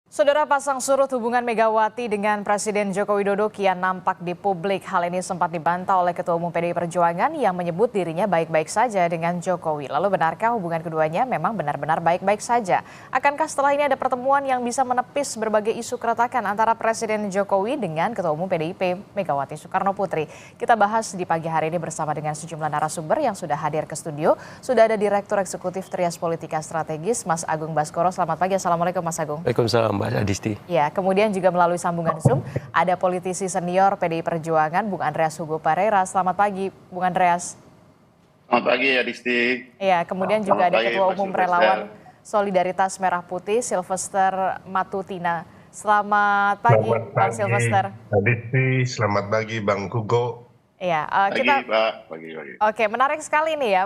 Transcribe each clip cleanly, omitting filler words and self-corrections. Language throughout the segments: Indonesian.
Saudara, pasang surut hubungan Megawati dengan Presiden Joko Widodo kian nampak di publik. Hal ini sempat dibantah oleh Ketua Umum PDI Perjuangan yang menyebut dirinya baik-baik saja dengan Jokowi. Lalu benarkah hubungan keduanya memang benar-benar baik-baik saja? Akankah setelah ini ada pertemuan yang bisa menepis berbagai isu keretakan antara Presiden Jokowi dengan Ketua Umum PDIP Megawati Soekarno Putri? Kita bahas di pagi hari ini bersama dengan sejumlah narasumber yang sudah hadir ke studio. Sudah ada Direktur Eksekutif Trias Politika Strategis, Mas Agung Baskoro. Selamat pagi, Assalamualaikum Mas Agung. Waalaikumsalam Mbak Adisti. Ya, kemudian juga melalui sambungan Zoom ada politisi senior PDI Perjuangan, Bung Andreas Hugo Parera. Selamat pagi, Bung Andreas. Selamat pagi, Adisti. Ya, kemudian juga ada Ketua Umum Relawan Solidaritas Merah Putih, Sylvester Matutina. Selamat pagi, Bang Sylvester. Adisti, selamat pagi, Bang Hugo. Ya, kita pagi. Oke, menarik sekali nih ya.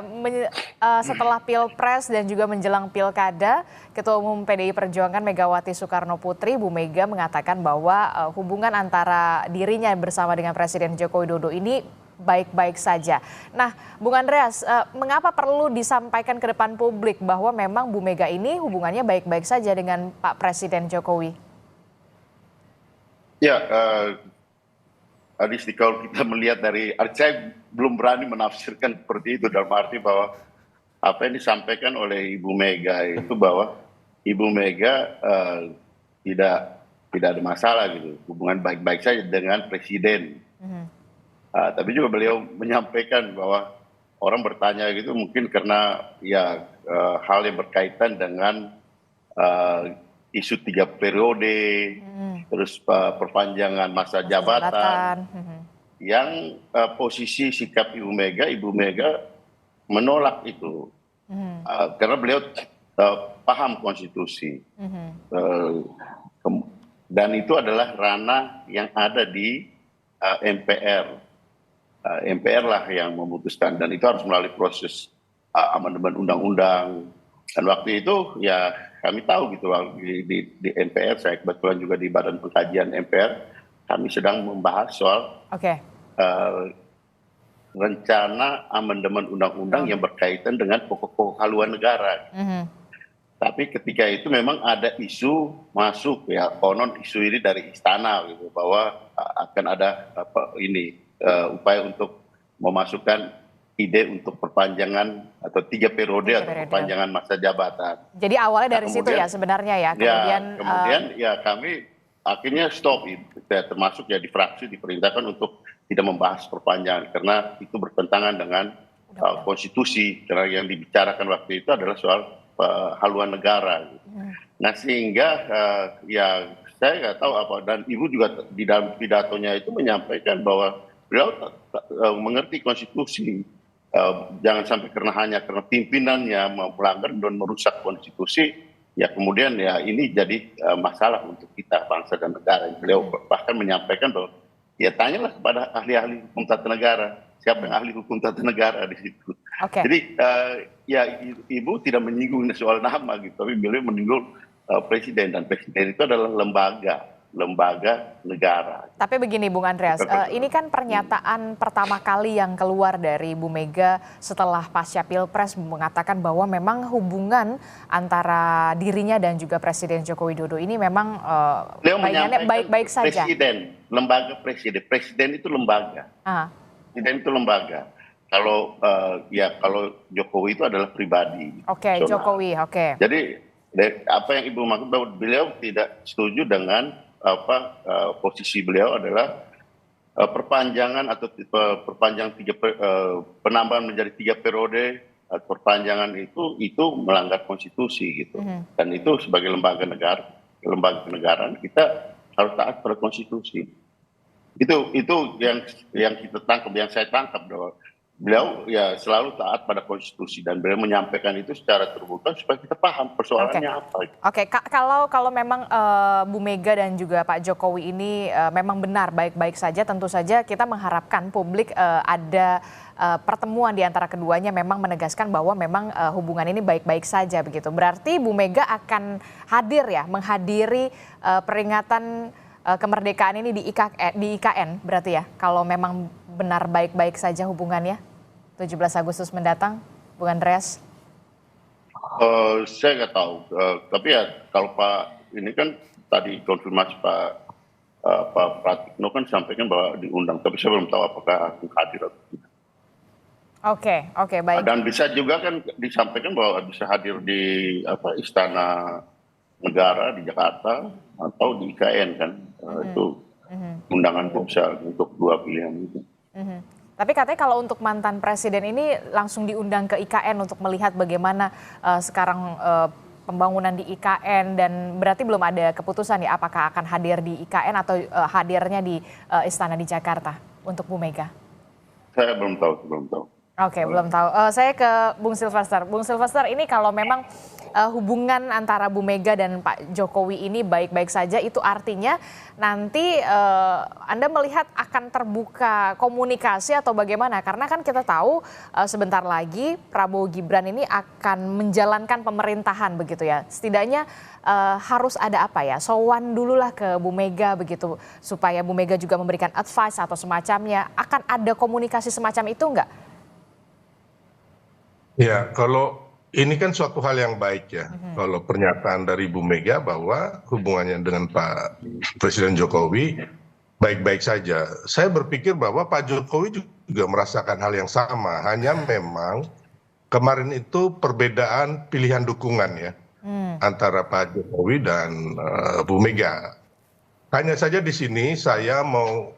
Setelah Pilpres dan juga menjelang Pilkada, Ketua Umum PDI Perjuangan Megawati Soekarno Putri, Bu Mega mengatakan bahwa hubungan antara dirinya bersama dengan Presiden Joko Widodo ini baik-baik saja. Nah, Bung Andreas, mengapa perlu disampaikan ke depan publik bahwa memang Bu Mega ini hubungannya baik-baik saja dengan Pak Presiden Jokowi? Ya, Adisti, kalau kita melihat saya belum berani menafsirkan seperti itu dalam arti bahwa apa yang disampaikan oleh Ibu Mega itu bahwa Ibu Mega tidak ada masalah gitu, hubungan baik-baik saja dengan Presiden. Tapi juga beliau menyampaikan bahwa orang bertanya gitu mungkin karena ya hal yang berkaitan dengan isu 3 periode, terus perpanjangan masa jabatan. Yang posisi sikap Ibu Mega menolak itu, karena beliau paham konstitusi, dan itu adalah ranah yang ada di MPR. MPR lah yang memutuskan, dan itu harus melalui proses amandemen undang-undang. Dan waktu itu ya kami tahu gitu di MPR, saya kebetulan juga di Badan Pengkajian MPR, kami sedang membahas soal rencana amandemen undang-undang yang berkaitan dengan pokok-pokok haluan negara. Tapi ketika itu memang ada isu masuk ya, konon isu ini dari istana gitu, bahwa akan ada upaya untuk memasukkan ide untuk perpanjangan atau 3 periode atau perpanjangan masa jabatan. Jadi awalnya dari situ ya sebenarnya ya. Kemudian ya kami akhirnya stop itu, termasuk ya di fraksi diperintahkan untuk tidak membahas perpanjangan karena itu bertentangan dengan konstitusi, karena yang dibicarakan waktu itu adalah soal haluan negara. Nah sehingga ya saya nggak tahu apa, dan Ibu juga di dalam pidatonya itu menyampaikan bahwa beliau mengerti konstitusi. Jangan sampai hanya karena pimpinannya melanggar dan merusak konstitusi, ya kemudian ya ini jadi masalah untuk kita bangsa dan negara. Beliau bahkan menyampaikan bahwa ya tanyalah kepada ahli-ahli hukum tata negara, siapa yang ahli hukum tata negara di situ. Jadi ya Ibu tidak menyinggung soal nama gitu, tapi beliau menyinggung presiden, dan presiden itu adalah lembaga negara. Tapi begini Bung Andreas, ini kan pernyataan pertama kali yang keluar dari Bu Mega setelah pasca Pilpres mengatakan bahwa memang hubungan antara dirinya dan juga Presiden Joko Widodo ini memang baik-baik saja. Presiden itu lembaga. Presiden itu lembaga. Kalau Jokowi itu adalah pribadi. Jokowi. Jadi apa yang Ibu maksud bahwa beliau tidak setuju dengan posisi beliau adalah perpanjangan atau penambahan menjadi 3 periode, perpanjangan itu melanggar konstitusi gitu. Dan itu sebagai lembaga negara kita harus taat pada konstitusi. Itu yang kita tangkap, yang saya tangkap bahwa beliau ya selalu taat pada konstitusi, dan beliau menyampaikan itu secara terbuka supaya kita paham persoalannya apa. Kalau memang Bu Mega dan juga Pak Jokowi ini memang benar baik-baik saja, tentu saja kita mengharapkan publik ada pertemuan di antara keduanya memang menegaskan bahwa memang hubungan ini baik-baik saja begitu. Berarti Bu Mega akan hadir ya, menghadiri peringatan kemerdekaan ini di IKN berarti ya, kalau memang benar baik-baik saja hubungannya 17 Agustus mendatang, Bung Andreas? Saya nggak tahu, tapi ya kalau Pak ini kan tadi konfirmasi Pak Pratikno kan sampaikan bahwa diundang, tapi saya belum tahu apakah akan hadir atau tidak. Oke, baik. Dan bisa juga kan disampaikan bahwa bisa hadir di Istana Negara di Jakarta atau di IKN kan. Itu undangan bisa untuk dua pilihan itu. Tapi katanya kalau untuk mantan presiden ini langsung diundang ke IKN untuk melihat bagaimana sekarang pembangunan di IKN, dan berarti belum ada keputusan ya apakah akan hadir di IKN atau hadirnya di Istana di Jakarta untuk Bu Mega? Saya belum tahu. Oke, belum tahu. Saya ke Bung Silvester. Bung Silvester, ini kalau memang hubungan antara Bu Mega dan Pak Jokowi ini baik-baik saja, itu artinya nanti Anda melihat akan terbuka komunikasi atau bagaimana? Karena kan kita tahu sebentar lagi Prabowo Gibran ini akan menjalankan pemerintahan begitu ya. Setidaknya harus ada apa ya, sowan dululah ke Bu Mega begitu, supaya Bu Mega juga memberikan advice atau semacamnya. Akan ada komunikasi semacam itu enggak? Ya, kalau ini kan suatu hal yang baik ya, kalau pernyataan dari Bu Mega bahwa hubungannya dengan Pak Presiden Jokowi baik-baik saja. Saya berpikir bahwa Pak Jokowi juga merasakan hal yang sama, hanya memang kemarin itu perbedaan pilihan dukungan ya antara Pak Jokowi dan Bu Mega. Hanya saja di sini saya mau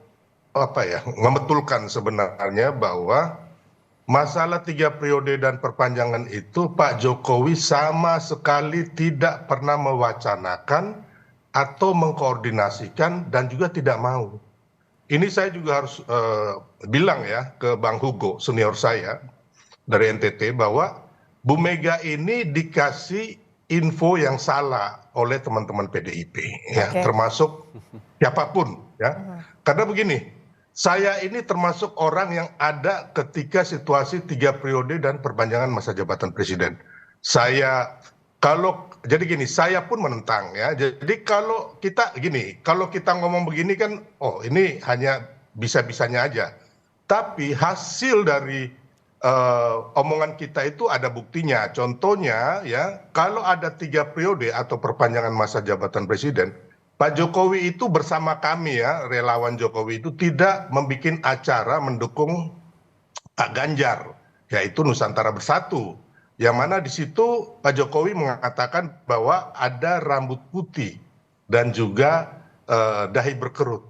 membetulkan sebenarnya bahwa masalah 3 periode dan perpanjangan itu Pak Jokowi sama sekali tidak pernah mewacanakan atau mengkoordinasikan dan juga tidak mau. Ini saya juga harus bilang ya ke Bang Hugo, senior saya dari NTT, bahwa Bu Mega ini dikasih info yang salah oleh teman-teman PDIP, ya, termasuk siapapun ya. Karena begini, saya ini termasuk orang yang ada ketika situasi 3 periode dan perpanjangan masa jabatan presiden. Saya saya pun menentang ya. Jadi kalau kita ngomong begini kan, ini hanya bisa-bisanya aja. Tapi hasil dari omongan kita itu ada buktinya. Contohnya ya, kalau ada 3 periode atau perpanjangan masa jabatan presiden, Pak Jokowi itu bersama kami ya, relawan Jokowi itu tidak membuat acara mendukung Pak Ganjar, yaitu Nusantara Bersatu. Yang mana di situ Pak Jokowi mengatakan bahwa ada rambut putih dan juga dahi berkerut.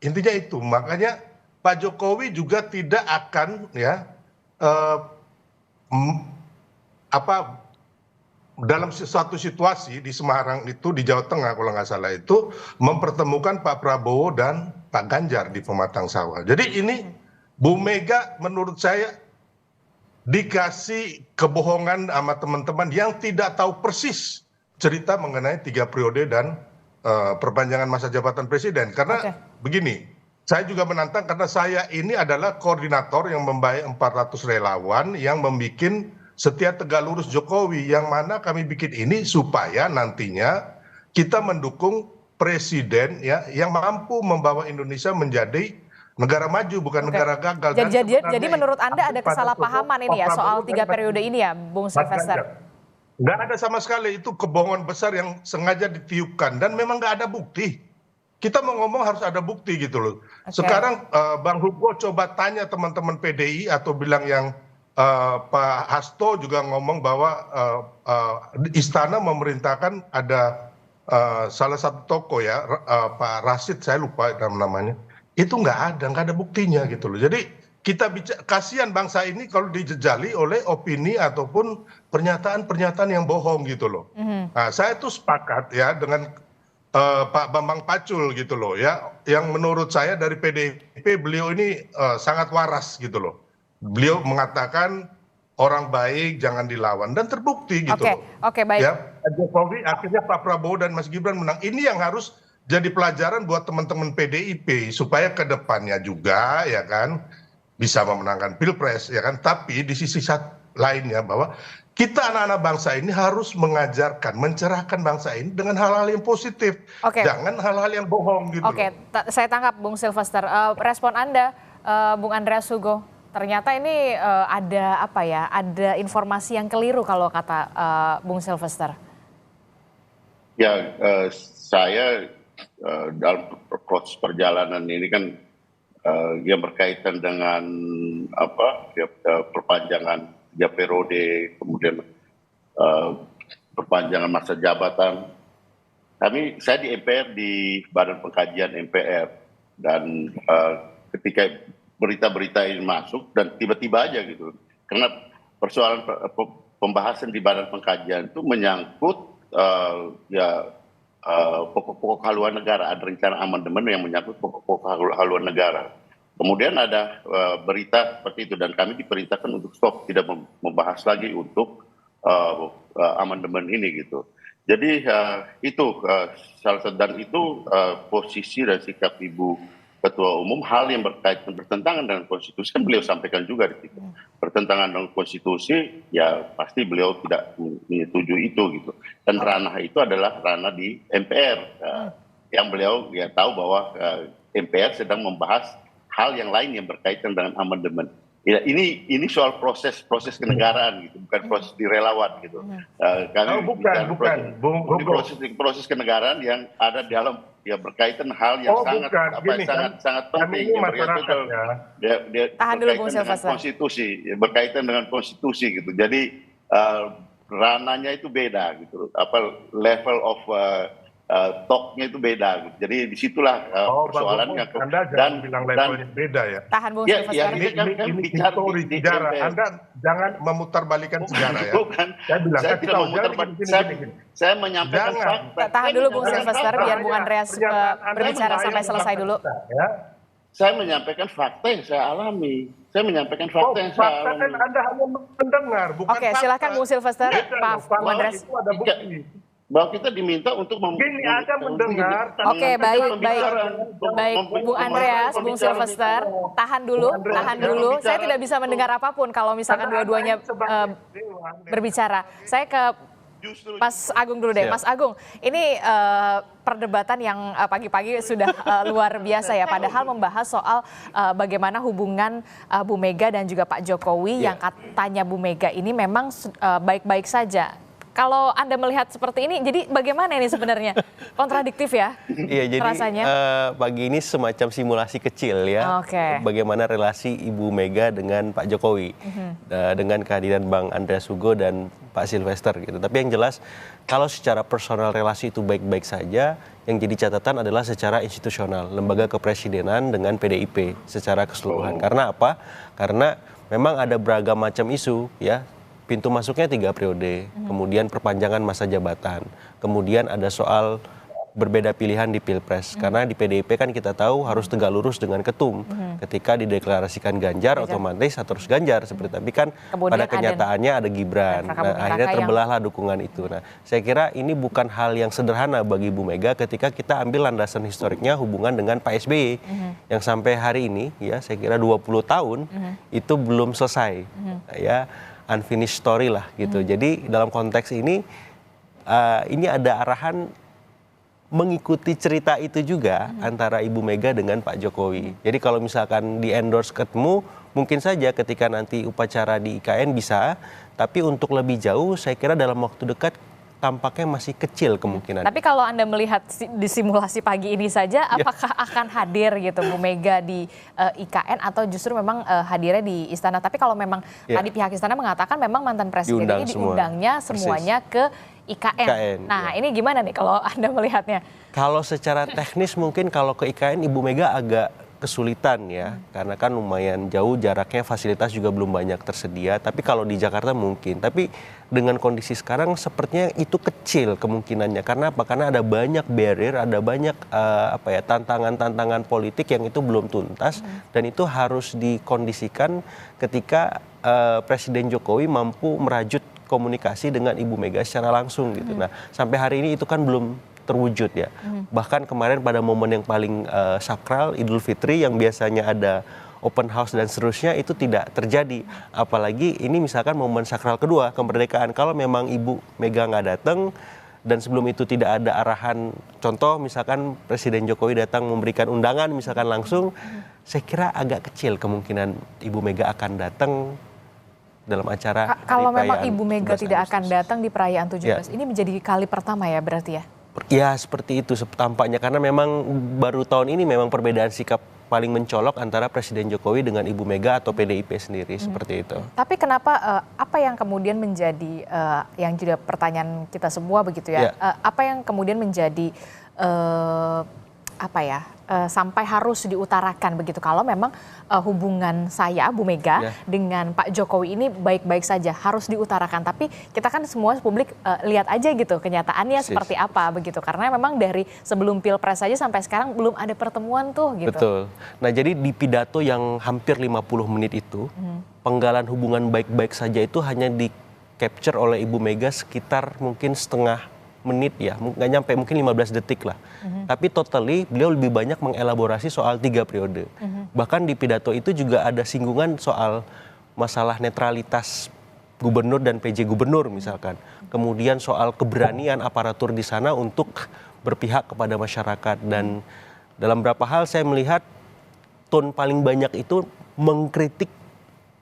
Intinya itu, makanya Pak Jokowi juga tidak akan ya dalam suatu situasi di Semarang itu, di Jawa Tengah kalau nggak salah itu, mempertemukan Pak Prabowo dan Pak Ganjar di Pematang Sawah. Jadi ini Bu Mega menurut saya dikasih kebohongan sama teman-teman yang tidak tahu persis cerita mengenai 3 periode dan perpanjangan masa jabatan presiden. Karena begini, saya juga menantang karena saya ini adalah koordinator yang membaik 400 relawan yang membuat Setia Tegak Lurus Jokowi, yang mana kami bikin ini supaya nantinya kita mendukung presiden ya yang mampu membawa Indonesia menjadi negara maju, bukan negara gagal. Jadi menurut Anda ada kesalahpahaman ini ya soal 3 periode ini ya, Bung Silvester? Nggak ada sama sekali, itu kebohongan besar yang sengaja ditiupkan dan memang nggak ada bukti. Kita mau ngomong harus ada bukti gitu loh. Sekarang Bang Hugo coba tanya teman-teman PDI atau bilang yang Pak Hasto juga ngomong bahwa istana memerintahkan ada salah satu tokoh ya, Pak Rashid, saya lupa namanya, itu nggak ada buktinya gitu loh. Jadi kita kasihan bangsa ini kalau dijejali oleh opini ataupun pernyataan-pernyataan yang bohong gitu loh. Nah, saya tuh sepakat ya dengan Pak Bambang Pacul gitu loh ya, yang menurut saya dari PDIP beliau ini sangat waras gitu loh. Beliau mengatakan orang baik jangan dilawan dan terbukti gitu loh. Oke, baik. Ya, Jokowi akhirnya Pak Prabowo dan Mas Gibran menang. Ini yang harus jadi pelajaran buat teman-teman PDIP supaya ke depannya juga ya kan bisa memenangkan Pilpres ya kan. Tapi di sisi lainnya bahwa kita anak-anak bangsa ini harus mengajarkan, mencerahkan bangsa ini dengan hal-hal yang positif. Jangan hal-hal yang bohong gitu. Saya tangkap Bung Silvester. Respon Anda, Bung Andreas Hugo. Ternyata ini ada informasi yang keliru kalau kata Bung Silvester. Ya, saya dalam proses perjalanan ini kan yang berkaitan dengan perpanjangan 3 periode, kemudian perpanjangan masa jabatan. Saya di MPR, di Badan Pengkajian MPR, dan ketika berita-berita ini masuk dan tiba-tiba aja gitu, karena persoalan pembahasan di Badan Pengkajian itu menyangkut pokok-pokok haluan negara, ada rencana amandemen yang menyangkut pokok-pokok haluan negara. Kemudian ada berita seperti itu dan kami diperintahkan untuk stop, tidak membahas lagi untuk amandemen ini gitu. Jadi itu salah satu, dan itu posisi dan sikap Ibu Ketua Umum, hal yang bertentangan dengan konstitusi kan beliau sampaikan juga di situ. Bertentangan dengan konstitusi, ya pasti beliau tidak menyetujui itu gitu. Dan ranah itu adalah ranah di MPR, yang beliau ya tahu bahwa MPR sedang membahas hal yang lain yang berkaitan dengan amandemen. Ya, ini soal proses kenegaraan gitu, bukan proses di relawan gitu. Kami bukan. proses kenegaraan yang ada di dalam, ya berkaitan hal yang sangat penting yang tahan dulu Bung berkaitan dengan Silvester. konstitusi, berkaitan dengan konstitusi gitu. Jadi ranahnya itu beda gitu, level of talknya itu beda gitu. Jadi disitulah persoalannya. Dan bilang levelnya beda ya. Tahan Bung Silvester. Ini histori sejarah. Anda jangan memutarbalikan sejarah ya. Bukan. Saya tidak memutarbalikkan. Saya menyampaikan fakta. Tahan dulu Bung Silvester, biar Bung Andreas berbicara sampai selesai dulu. Saya menyampaikan fakta yang saya alami. Saya menyampaikan fakta yang saya alami. Anda hanya mendengar, bukan Oke, silakan Bung Silvester. Maaf, Bung Andreas. Itu ada bukti. Bahwa kita diminta untuk mendengar. Oke, baik. Bung Andreas, Bung Silvester, tahan dulu. Saya tidak bisa mendengar apapun kalau misalkan dua-duanya berbicara. Saya ke Mas Agung dulu deh. Mas Agung, ini perdebatan yang pagi-pagi sudah luar biasa ya. Padahal membahas soal bagaimana hubungan Bu Mega dan juga Pak Jokowi yang katanya Bu Mega ini memang baik-baik saja. Kalau Anda melihat seperti ini, jadi bagaimana ini sebenarnya? Kontradiktif ya? Iya, jadi rasanya. Pagi ini semacam simulasi kecil ya. Bagaimana relasi Ibu Mega dengan Pak Jokowi. Dengan kehadiran Bang Andreas Hugo dan Pak Silvester gitu. Tapi yang jelas, kalau secara personal relasi itu baik-baik saja, yang jadi catatan adalah secara institusional. Lembaga kepresidenan dengan PDIP secara keseluruhan. Karena apa? Karena memang ada beragam macam isu ya. Pintu masuknya 3 periode, kemudian perpanjangan masa jabatan, kemudian ada soal berbeda pilihan di Pilpres. Karena di PDIP kan kita tahu harus tegak lurus dengan ketum. Ketika dideklarasikan Ganjar, otomatis harus Ganjar. Tapi kan pada kenyataannya ada Gibran. Nah, akhirnya terbelahlah dukungan itu. Nah, saya kira ini bukan hal yang sederhana bagi Bu Mega ketika kita ambil landasan historiknya hubungan dengan Pak SBY. Yang sampai hari ini, ya saya kira 20 tahun, itu belum selesai. Ya, unfinished story lah gitu. Jadi dalam konteks ini ada arahan mengikuti cerita itu juga antara Ibu Mega dengan Pak Jokowi. Jadi kalau misalkan di endorse ketemu, mungkin saja ketika nanti upacara di IKN bisa, tapi untuk lebih jauh saya kira dalam waktu dekat tampaknya masih kecil kemungkinan. Tapi kalau Anda melihat di simulasi pagi ini saja, apakah akan hadir gitu Bu Mega di IKN atau justru memang hadirnya di istana? Tapi kalau memang tadi pihak istana mengatakan memang mantan presiden ini diundangnya semuanya ke IKN. Nah ini gimana nih kalau Anda melihatnya? Kalau secara teknis mungkin kalau ke IKN Ibu Mega agak kesulitan ya, karena kan lumayan jauh jaraknya, fasilitas juga belum banyak tersedia. Tapi kalau di Jakarta mungkin. Tapi dengan kondisi sekarang sepertinya itu kecil kemungkinannya. Karena apa? Karena ada banyak barrier, ada banyak tantangan-tantangan politik yang itu belum tuntas dan itu harus dikondisikan ketika Presiden Jokowi mampu merajut komunikasi dengan Ibu Mega secara langsung gitu. Nah, sampai hari ini itu kan belum terwujud ya. Bahkan kemarin pada momen yang paling sakral Idul Fitri yang biasanya ada open house dan seterusnya itu tidak terjadi. Apalagi ini misalkan momen sakral kedua kemerdekaan. Kalau memang Ibu Mega nggak datang dan sebelum itu tidak ada arahan, contoh misalkan Presiden Jokowi datang memberikan undangan misalkan langsung, saya kira agak kecil kemungkinan Ibu Mega akan datang dalam acara. Kalau memang Ibu Mega tidak akan datang di perayaan 17, ini menjadi kali pertama ya berarti ya? Ya seperti itu tampaknya, karena memang baru tahun ini memang perbedaan sikap paling mencolok antara Presiden Jokowi dengan Ibu Mega atau PDIP sendiri, seperti itu. Tapi kenapa, apa yang kemudian menjadi, yang juga pertanyaan kita semua begitu ya, apa yang kemudian menjadi, sampai harus diutarakan begitu, kalau memang hubungan saya, Bu Mega, dengan Pak Jokowi ini baik-baik saja, harus diutarakan. Tapi kita kan semua publik lihat aja gitu kenyataannya seperti apa begitu, karena memang dari sebelum Pilpres saja sampai sekarang belum ada pertemuan tuh gitu. Betul. Nah jadi di pidato yang hampir 50 menit itu, penggalan hubungan baik-baik saja itu hanya di capture oleh Ibu Mega sekitar mungkin setengah menit ya, nggak nyampe, mungkin 15 detik lah. Tapi totally beliau lebih banyak mengelaborasi soal 3 periode. Bahkan di pidato itu juga ada singgungan soal masalah netralitas gubernur dan PJ gubernur misalkan. Kemudian soal keberanian aparatur di sana untuk berpihak kepada masyarakat. Dan dalam beberapa hal saya melihat tone paling banyak itu mengkritik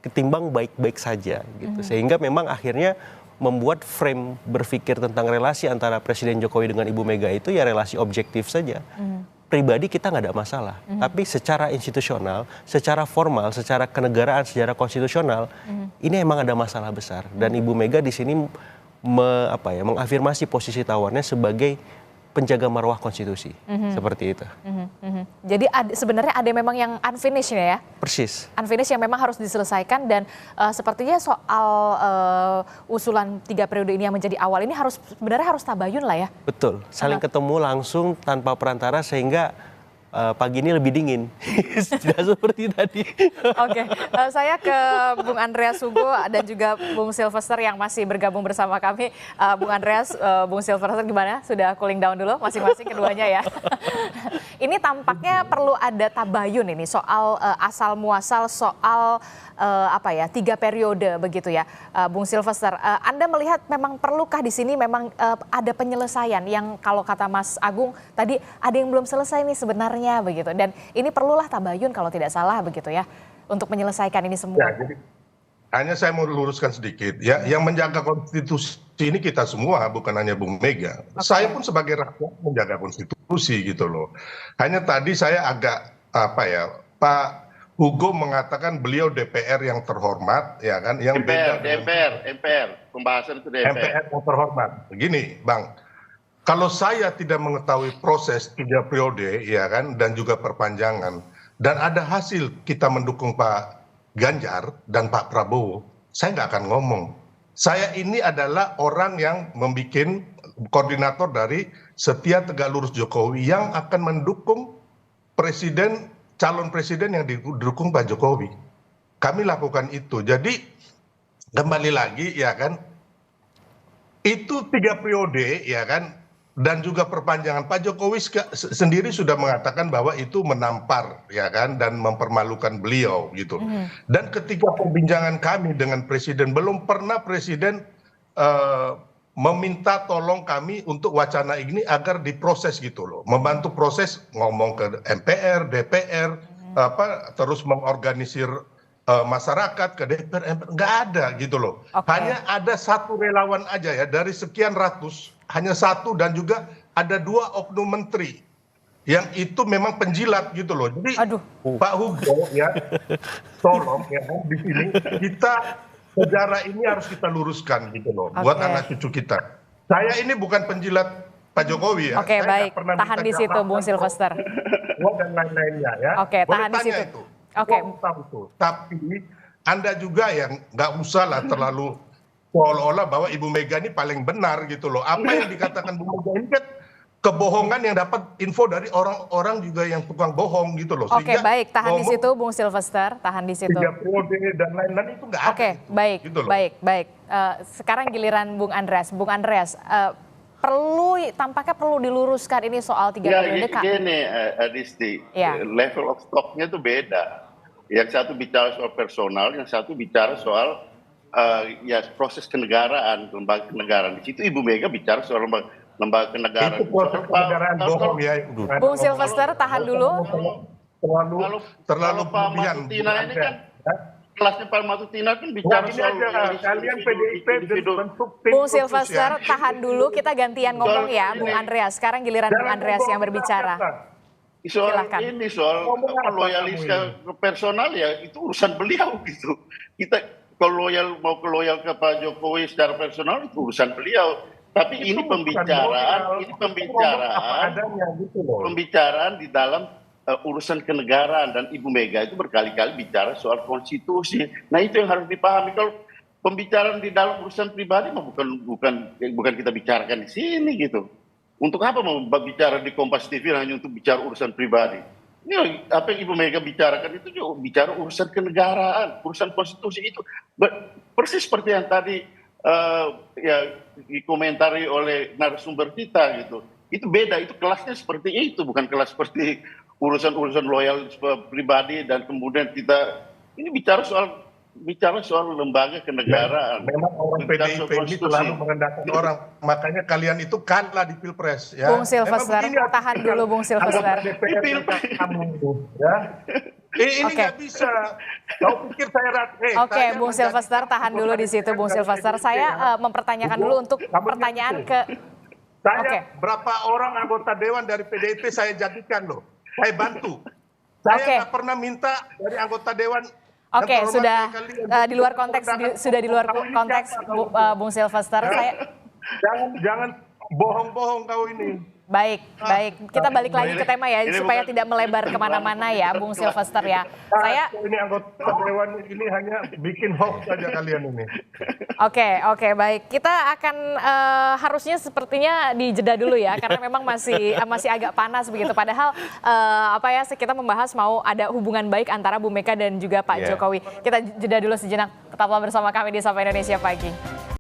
ketimbang baik-baik saja gitu. Sehingga memang akhirnya membuat frame berpikir tentang relasi antara Presiden Jokowi dengan Ibu Mega itu ya relasi objektif saja. Pribadi kita nggak ada masalah, tapi secara institusional, secara formal, secara kenegaraan, secara konstitusional, ini emang ada masalah besar. Dan Ibu Mega di sini mengafirmasi posisi tawarnya sebagai penjaga marwah konstitusi, seperti itu. Jadi sebenarnya ada memang yang unfinished ya? Persis. Unfinished yang memang harus diselesaikan, dan sepertinya soal usulan 3 periode ini yang menjadi awal ini sebenarnya harus tabayun lah ya? Betul, saling ketemu langsung tanpa perantara sehingga pagi ini lebih dingin, tidak seperti tadi. Oke, saya ke Bung Andreas Hugo dan juga Bung Sylvester yang masih bergabung bersama kami. Bung Andreas, Bung Sylvester gimana? Sudah cooling down dulu masing-masing keduanya ya? Ini tampaknya perlu ada tabayun ini soal asal muasal soal 3 periode begitu ya, Bung Sylvester. Anda melihat memang perlukah di sini memang ada penyelesaian yang kalau kata Mas Agung tadi ada yang belum selesai nih sebenarnya begitu, dan ini perlulah tabayun kalau tidak salah begitu ya untuk menyelesaikan ini semua. Ya, jadi hanya saya mau luruskan sedikit ya, yang menjaga konstitusi ini kita semua, bukan hanya Bung Mega. Saya pun sebagai rakyat menjaga konstitusi gitu loh. Hanya tadi saya agak Pak Hugo mengatakan beliau DPR yang terhormat, ya kan? Yang MPR, pembahasan itu DPR. MPR yang terhormat. Begini, Bang, kalau saya tidak mengetahui proses 3 periode, ya kan, dan juga perpanjangan, dan ada hasil kita mendukung Pak Ganjar dan Pak Prabowo, saya nggak akan ngomong. Saya ini adalah orang yang membuat koordinator dari Setia Tegak Lurus Jokowi yang akan mendukung calon presiden yang didukung Pak Jokowi. Kami lakukan itu. Jadi kembali lagi ya kan, itu 3 periode ya kan, dan juga perpanjangan. Pak Jokowi sendiri sudah mengatakan bahwa itu menampar ya kan, dan mempermalukan beliau gitu. Dan ketika perbincangan kami dengan presiden, belum pernah presiden meminta tolong kami untuk wacana ini agar diproses gitu loh, membantu proses, ngomong ke MPR, DPR, terus mengorganisir masyarakat ke DPR, nggak ada gitu loh. Hanya ada 1 relawan aja ya dari sekian ratus, hanya 1, dan juga ada 2 oknum menteri yang itu memang penjilat gitu loh. Jadi Pak Hugo ya, tolong ya di sini kita sejarah ini harus kita luruskan gitu loh, buat anak cucu kita. Saya ini bukan penjilat Pak Jokowi ya. Oke, baik, tahan di situ Bung Sylvester. Dan lain-lainnya ya. Oke, tahan di situ. Itu. Oke. Tapi Anda juga yang nggak usah lah terlalu seolah-olah bahwa Ibu Mega ini paling benar gitu loh. Apa yang dikatakan Bu Mega ini kan kebohongan yang dapat info dari orang-orang juga yang tukang bohong gitu loh. Oke, baik, tahan di situ Bung Sylvester, tahan di situ. 3 periode dan lain-lain itu nggak ada. Oke, baik, gitu loh. baik. Sekarang giliran Bung Andreas. Bung Andreas, tampaknya perlu diluruskan ini soal 3 periode. Gini, Adisti, level of stocknya itu beda. Yang satu bicara soal personal, yang satu bicara soal proses kenegaraan, lembaga kenegaraan. Di situ Ibu Mega bicara soal lembaga kenegaraan. Itu proses kenegaraan bohong ya. Bung Sylvester, tahan dulu. Terlalu Kalau Pak berlebihan. Masutina ini kan kelasnya Pak Matutina kan bicara soal kalian PDIP bentuk tim. Bung Silvester, tahan dulu, kita gantian ngomong ya, Bung Andreas. Sekarang giliran Bung Andreas yang berbicara. Soal ini soal loyalis ke personal ya itu urusan beliau gitu. Kita kalau mau loyal ke Pak Jokowi secara personal itu urusan beliau. Tapi ini pembicaraan di dalam urusan kenegaraan, dan Ibu Mega itu berkali-kali bicara soal konstitusi. Nah itu yang harus dipahami. Kalau pembicaraan di dalam urusan pribadi bukan kita bicarakan di sini gitu. Untuk apa mau bicara di Kompas TV hanya untuk bicara urusan pribadi? Ini apa yang Ibu Mega bicarakan itu juga bicara urusan kenegaraan, urusan konstitusi itu. Persis seperti yang tadi ya dikomentari oleh narasumber kita gitu. Itu beda, itu kelasnya seperti itu, bukan kelas seperti urusan loyal pribadi dan kemudian kita ini bicara soal lembaga kenegaraan. Memang orang PDIP ini selalu merendahkan orang, makanya kalian itu kalah di Pilpres. Ya. Bung Silvester, tahan dulu Bung Silvester. Ini nggak bisa. Kau pikir saya Oke, Bung Silvester, tahan dulu di situ, Bung Silvester. Saya mempertanyakan dulu untuk pertanyaan ke. Saya berapa orang anggota dewan dari PDIP saya jadikan loh. Saya bantu. Saya nggak pernah minta dari anggota dewan. Oke, sudah di luar konteks, Bung Silvester. Jangan bohong-bohong kau ini. Baik. Kita balik lagi ke tema ya, supaya tidak melebar kemana-mana ya, Bung Silvester ya. Ini anggota dewan ini hanya bikin hoax saja kalian ini. Oke, baik. Kita akan harusnya sepertinya dijeda dulu ya, karena memang masih agak panas begitu. Padahal kita membahas mau ada hubungan baik antara Bu Mega dan juga Pak Jokowi. Kita jeda dulu sejenak. Tetaplah bersama kami di Sapa Indonesia Pagi.